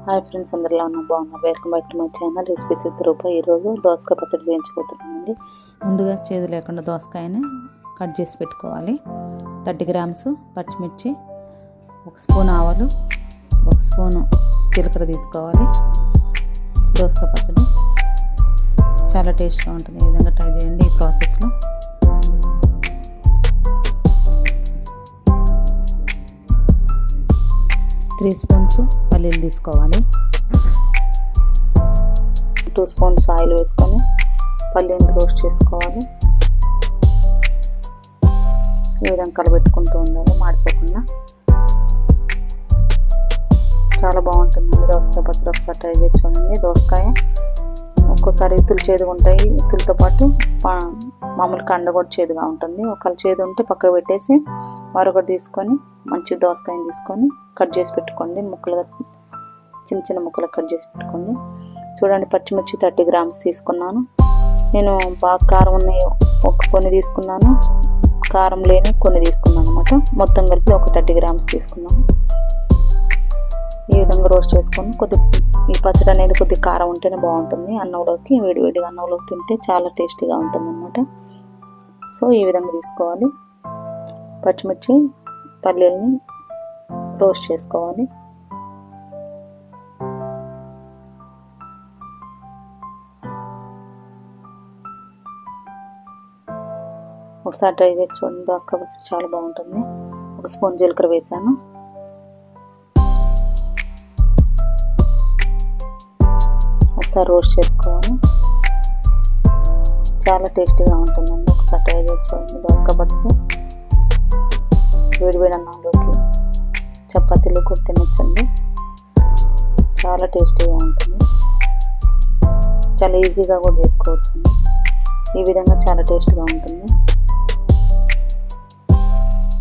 Hi friends, అందరిలా ఉన్నా బాగున్నా. Welcome back to my channel recipes with Rupa. ఈరోజు దోసకాయ పచ్చడి చేయించబోతున్నానండి. ముందుగా చేదు లేకుండా దోసకాయని కట్ చేసి పెట్టుకోవాలి. 30 గ్రామ్స్ పచ్చిమిర్చి, 1 స్పూన్ ఆవాలు, 1 స్పూను జీలకర్ర తీసుకోవాలి. దోసకాయ పచ్చడి చాలా టేస్ట్గా ఉంటుంది. ఈ విధంగా ట్రై చేయండి. ఈ ప్రాసెస్లో 3 స్పూన్స్ పల్లీలు తీసుకోవాలి. 2 స్పూన్స్ ఆయిల్ వేసుకొని పల్లీని రోస్ట్ చేసుకోవాలి. ఈ విధంగా కలబెట్టుకుంటూ ఉండాలి, మాడిపోకుండా. చాలా బాగుంటుందండి దోసకాయ పచ్చడి. ఒకసారి ట్రై చేసి చూడండి. దోసకాయ ఒక్కోసారి ఇత్తులు చేదుగా ఉంటాయి, ఇత్తులతో పాటు మామూలు కండ కూడా చేదుగా ఉంటుంది. ఒకవేళ చేదు ఉంటే పక్కకు పెట్టేసి మరొకటి తీసుకొని మంచి దోసకాయని తీసుకొని కట్ చేసి పెట్టుకోండి. ముక్కలుగా చిన్న చిన్న ముక్కలు కట్ చేసి పెట్టుకోండి. చూడండి, పచ్చిమిర్చి 30 గ్రామ్స్ తీసుకున్నాను. నేను బాగా కారం ఉన్నాయి కొన్ని తీసుకున్నాను, కారం లేని కొన్ని తీసుకున్నాను అనమాట. మొత్తం కలిపి ఒక 30 గ్రామ్స్ తీసుకున్నాను. ఈ విధంగా రోస్ట్ చేసుకొని ఈ పచ్చడి అనేది కొద్దిగా కారం ఉంటేనే బాగుంటుంది. అన్నంలోకి వేడివేడిగా అన్నంలోకి తింటే చాలా టేస్టీగా ఉంటుంది అనమాట. సో ఈ విధంగా తీసుకోవాలి. పచ్చిమిర్చి పల్లీలని రోస్ట్ చేసుకోవాలి. ఒకసారి ట్రై చేసి చూడండి. దోసకాయ పచ్చడి చాలా బాగుంటుంది. 1 స్పూన్ జీలకర్ర వేసాను. ఒకసారి రోస్ట్ చేసుకోవాలి. చాలా టేస్టీగా ఉంటుందండి. ఒకసారి ట్రై చేసి చూడండి. దోసకాయ పచ్చడి వేడివేడి అన్నంలోకి చపాతీలు కూడా తినొచ్చండి. చాలా టేస్టీగా ఉంటుంది. చాలా ఈజీగా కూడా చేసుకోవచ్చండి. ఈ విధంగా చాలా టేస్ట్గా ఉంటుంది.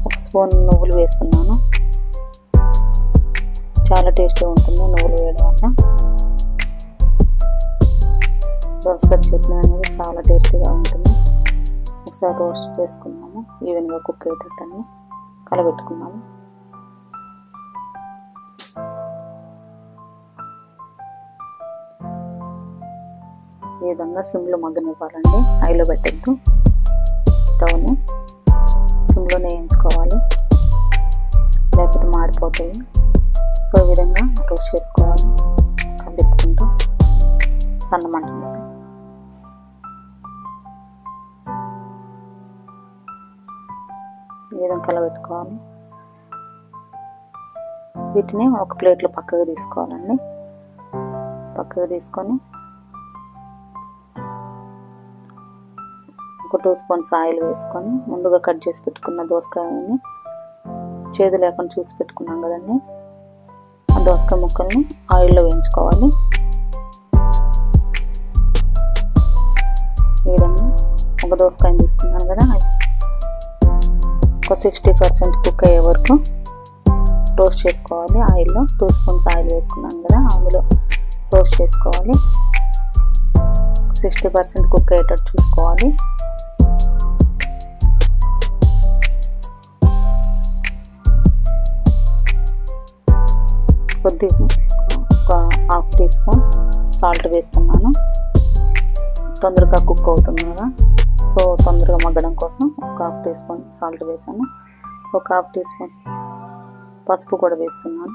1 స్పూన్ నువ్వులు వేస్తున్నాను. చాలా టేస్టీగా ఉంటుంది నువ్వులు వేయడం వల్ల. దోసకాయ చట్నీ అనేది చాలా టేస్టీగా ఉంటుంది. ఒకసారి రోస్ట్ చేసుకున్నాము. ఈవెన్గా కుక్ అయ్యేటట్టు కలబెట్టుకున్నాము. ఈ విధంగా సిమ్లో మగ్గనివ్వాలండి. హైలో పెట్టద్దు. స్టవ్ని సిమ్లోనే వేయించుకోవాలి, లేకపోతే మాడిపోతాయి. సో ఈ విధంగా రోస్ట్ చేసుకోవాలి, కలిపుకుంటూ సన్నమంట. ఈ విధంగా కలబెట్టుకోవాలి. వీటిని ఒక ప్లేట్లో పక్కకు తీసుకోవాలండి. పక్కకు తీసుకొని ఒక 2 స్పూన్స్ ఆయిల్ వేసుకొని ముందుగా కట్ చేసి పెట్టుకున్న దోసకాయని చేదు లేకుండా చూసి పెట్టుకున్నాం కదండి, ఆ దోసకాయ ముక్కల్ని ఆయిల్లో వేయించుకోవాలి. ఈ విధంగా ఒక దోసకాయని తీసుకున్నాను కదా, ఒక 60% కుక్ అయ్యే వరకు రోస్ట్ చేసుకోవాలి. ఆయిల్లో 2 స్పూన్స్ ఆయిల్ వేసుకున్నాను కదా, అందులో రోస్ట్ చేసుకోవాలి. 60% కుక్ అయ్యేటట్టు చూసుకోవాలి. కొద్దిగా ఒక 1/2 టీ స్పూన్ సాల్ట్ వేస్తున్నాను. తొందరగా కుక్ అవుతుంది కదా, సో తొందరగా మగ్గడం కోసం ఒక 1/2 టీ స్పూన్ సాల్ట్ వేసాను. ఒక 1/2 టీ స్పూన్ పసుపు కూడా వేస్తున్నాను.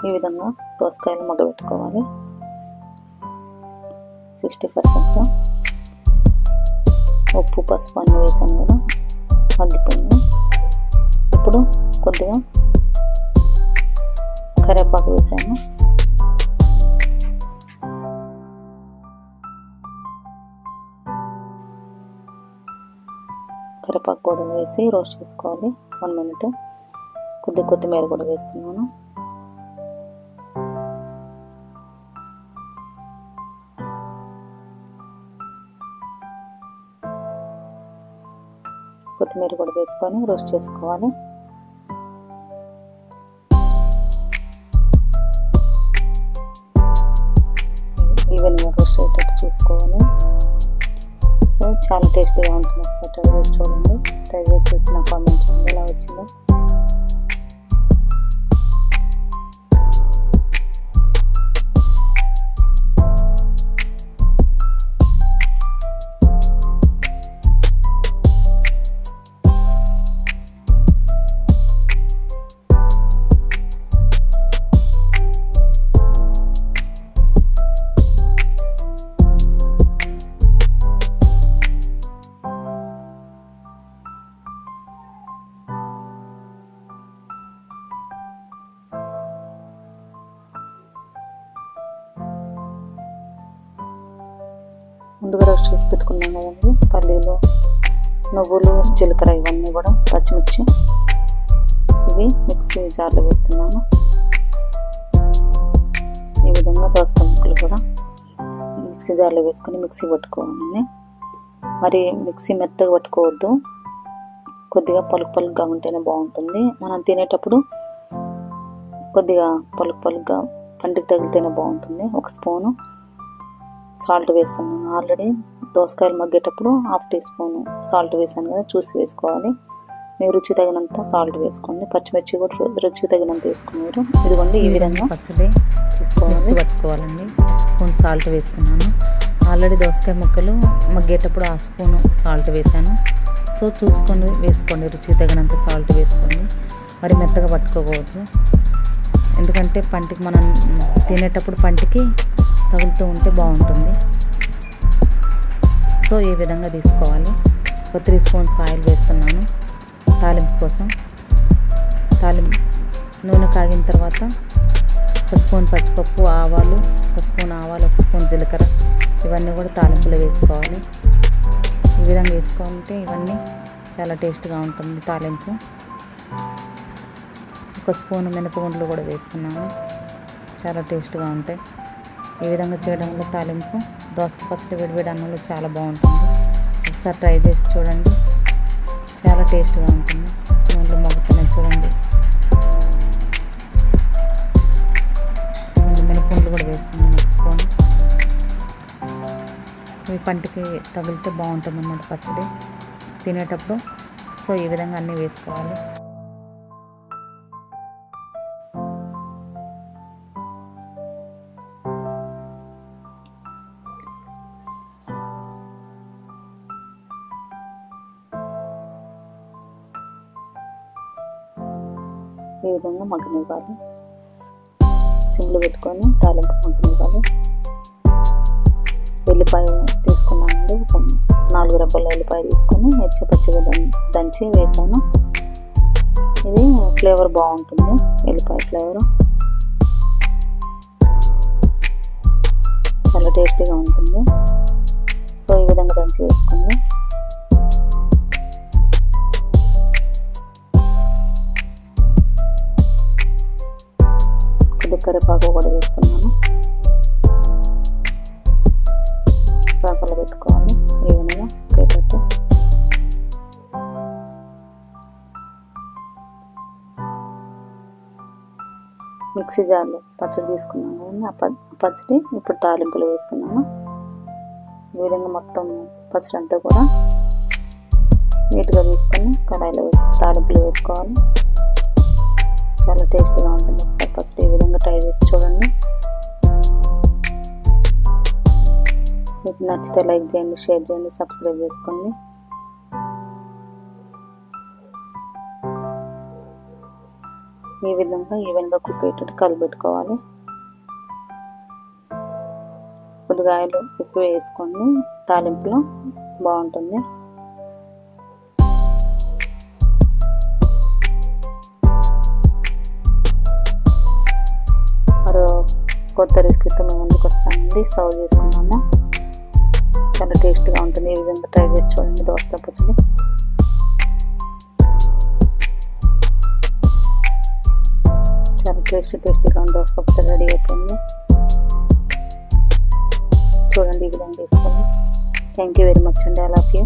ఈ విధంగా దోసకాయలు మగ్గబెట్టుకోవాలి. 60% ఉప్పు పసుపు అన్నీ వేసాను కదా, మగ్గిపోయింది. ఇప్పుడు కొద్దిగా కరివేపాకు వేసాను. కరివేపాకు కూడా వేసి రోస్ట్ చేసుకోవాలి 1 మినిట్. కొద్దిగా కొత్తిమీర కూడా వేస్తున్నాను. కొత్తిమీర కూడా వేసుకొని రోస్ట్ చేసుకోవాలి. ఈవెన్గా రోస్ట్ అయ్యేటట్టు చూసుకోవాలి. సో చాలా టేస్టీగా ఉంటుంది. ఒకసారి ట్రై చేసి చూడండి. ట్రై చేసి చూసి నా కామెంట్ ఎలా వచ్చిందో. ముందుగా రోస్ట్ చేసి పెట్టుకున్నాం కదండి పల్లీలు, నువ్వులు, జీలకర్ర ఇవన్నీ కూడా, పచ్చిమిర్చి ఇవి మిక్సీ జార్లో వేస్తున్నాను. ఈ విధంగా దోసకాయ ముక్కలు కూడా మిక్సీ జార్లో వేసుకొని మిక్సీ పట్టుకోవాలండి. మరి మిక్సీ మెత్తగా పట్టుకోవద్దు, కొద్దిగా పలుకుగా ఉంటేనే బాగుంటుంది. మనం తినేటప్పుడు కొద్దిగా పలుకుగా పంటికి తగిలితేనే బాగుంటుంది. ఒక స్పూను సాల్ట్ వేస్తున్నాను. ఆల్రెడీ దోసకాయలు మగ్గేటప్పుడు 1/2 టీ స్పూను సాల్ట్ వేసాను కదా, చూసి వేసుకోవాలి. మీరు రుచి తగినంత సాల్ట్ వేసుకోండి. పచ్చిమిర్చి కూడా రుచికి తగినంత వేసుకున్నారు. ఇదిగోండి ఈ విధంగా పచ్చడి తీసుకోవాలి, పట్టుకోవాలండి. 1 స్పూన్ సాల్ట్ వేస్తున్నాను. ఆల్రెడీ దోసకాయ ముక్కలు మగ్గేటప్పుడు 1/2 స్పూను సాల్ట్ వేసాను. సో చూసుకొని వేసుకోండి, రుచికి తగినంత సాల్ట్ వేసుకోండి. మరి మెత్తగా పట్టుకోకూడదు, ఎందుకంటే పంటికి మనం తినేటప్పుడు పంటికి తగులుతూ ఉంటే బాగుంటుంది. సో ఈ విధంగా తీసుకోవాలి. ఒక 3 స్పూన్స్ ఆయిల్ వేస్తున్నాను తాలింపు కోసం. నూనె కాగిన తర్వాత 1 స్పూన్ పచ్చిపప్పు, ఆవాలు, 1 స్పూన్ ఆవాలు, 1 స్పూన్ జీలకర్ర ఇవన్నీ కూడా తాలింపులో వేసుకోవాలి. ఈ విధంగా వేసుకోవాలంటే ఇవన్నీ చాలా టేస్ట్గా ఉంటుంది తాలింపు. 1 స్పూన్ మినపగుండ్లు కూడా వేస్తున్నాను, చాలా టేస్ట్గా ఉంటాయి. ఈ విధంగా చేయడం వల్ల తాలింపు దోసకాయ పచ్చడి వేడివేడి అన్నంలో చాలా బాగుంటుంది. ఒకసారి ట్రై చేసి చూడండి, చాలా టేస్ట్గా ఉంటుంది. నూనెలో మగ్గుతున్నాయి చూడండి. మినపగుండ్లు కూడా వేస్తున్నాను 1 స్పూన్. ఇవి పంటికి తగిలితే బాగుంటుంది అన్నమాట పచ్చడి తినేటప్పుడు. సో ఈ విధంగా అన్నీ వేసుకోవాలి. ఈ విధంగా మగ్గనివ్వాలి. సిమ్లో పెట్టుకొని తాలింపు మగ్గనివ్వాలి. ఎల్లిపాయ తీసుకున్నానండి, 4 రెబ్బల ఎల్లిపాయ తీసుకొని పచ్చిగా దంచి వేసాను. ఇది ఫ్లేవర్ బాగుంటుంది, ఎల్లిపాయ ఫ్లేవర్ చాలా టేస్టీగా ఉంటుంది. సో ఈ విధంగా దంచి వేసుకుంది. కొద్దిగా కరివేపాకు కూడా వేస్తున్నాను. సాకలు పెట్టుకోవాలి ఈ విధంగా ఒకేటట్టు. మిక్సీ జార్లో పచ్చడి తీసుకున్నాను కదండి, ఆ పచ్చడి ఇప్పుడు తాలింపులు వేస్తున్నాను. ఈ విధంగా మొత్తం పచ్చడి అంతా కూడా నీట్గా తీసుకొని కడాయిలో తాలింపులు వేసుకోవాలి. చాలా టేస్టీగా ఉంటుంది. ఒకసారి పచ్చడి ఈ విధంగా ట్రై చేసి చూడండి. మీకు నచ్చితే లైక్ చేయండి, షేర్ చేయండి, సబ్స్క్రైబ్ చేసుకోండి. ఈ విధంగా ఈవెన్గా కుక్ అయ్యేటట్టు కలిపెట్టుకోవాలి. కొద్దిగా ఆయిల్ ఎక్కువ వేసుకోండి, తాలింపులో బాగుంటుంది. మరో కొత్త రెసిపీతో మేము ముందుకు వస్తామండి. సర్వ్ చేసుకున్నాము, చాలా టేస్ట్గా ఉంటుంది. ఈ విధంగా ట్రై చేసి చూడండి దోసకాయ పచ్చడి. చాలా టేస్టీగా ఉంది. దోసకాయ పచ్చడి రెడీ అయిపోయింది. చూడండి ఈ విధంగా చేసుకోండి. థ్యాంక్ యూ వెరీ మచ్ అండి. I love you.